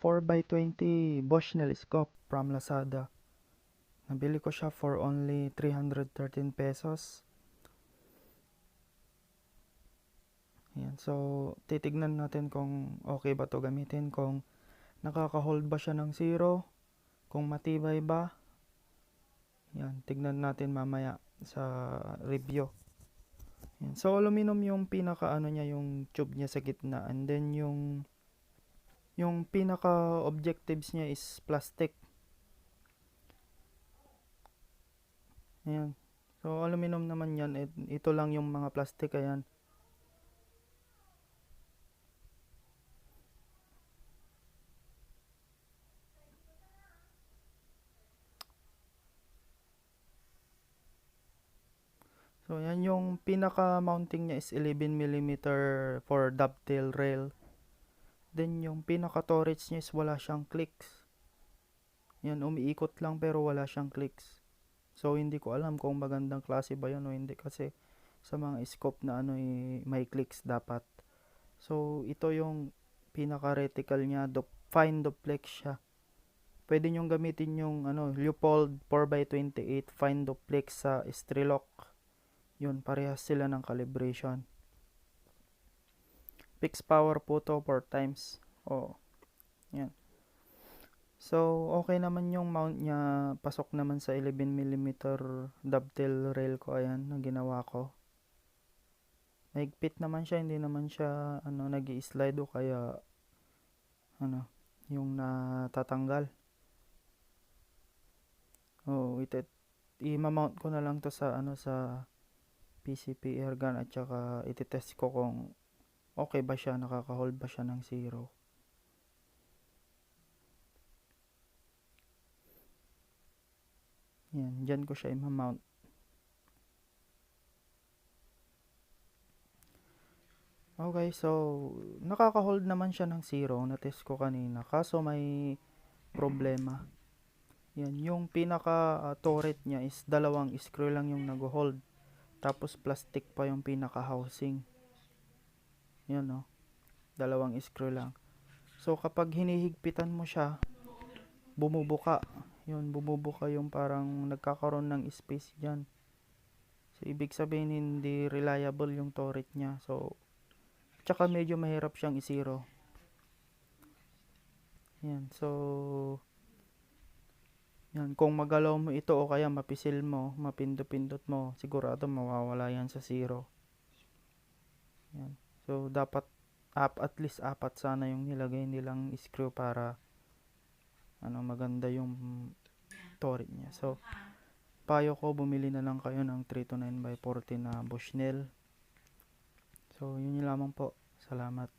4x20 Bushnell scope from Lazada. Nabili ko siya for only 313 pesos. Ayan, so titignan natin kung okay ba to gamitin, kung nakaka-hold ba siya ng zero, kung matibay ba. Yan, tignan natin mamaya sa review. Yan. So aluminum yung pinaka ano niya, yung tube niya sa gitna, and then yung pinaka objectives niya is plastic. Ayan. So aluminum naman yan, ito lang yung mga plastic. Ayan. So yan, yung pinaka mounting niya is 11mm for dovetail rail. Then yung pinaka turrets niya is wala siyang clicks. Yan, umiikot lang pero wala siyang clicks. So hindi ko alam kung magandang klase ba yun o hindi, kasi sa mga scope na ano may clicks dapat. So ito yung pinaka reticle niya, fine duplex siya. Pwede nyong gamitin yung ano, Leupold 4x28 fine duplex sa Strilok. Yun, parehas sila ng calibration. Fixed power po to 4 times. Oh, yan. So, okay naman yung mount niya. Pasok naman sa 11mm dovetail rail ko. Ayan, na ginawa ko. Mahigpit naman siya. Hindi naman siya ano, nag-i-slide o kaya ano, yung natatanggal. Oh, i-mount ko na lang to sa ano, sa PCP airgun, at saka iti-test ko kung okay ba siya, nakaka-hold ba siya ng zero. Yan, dyan ko siya i-mount. Okay, so nakaka-hold naman siya ng zero, na-test ko kanina, kaso may problema. Yan, yung pinaka turret niya is dalawang screw lang yung nag-hold, tapos plastic pa yung pinaka housing. Yan, no, dalawang screw lang. So kapag hinihigpitan mo siya, bumubuka. Yun, bumubuka yung parang nagkakaroon ng space dyan. So ibig sabihin hindi reliable yung turret niya. So tsaka medyo mahirap siyang i-zero. Yan, so yan, kung magalaw mo ito o kaya mapisil mo, mapindot-pindot mo, sigurado mawawala yan sa zero. Yan. So dapat at least apat sana yung nilagay nilang screw para ano, maganda yung turret niya. So payo ko, bumili na lang kayo ng 3 to 9x40 na Bushnell. So yun lamang po. Salamat.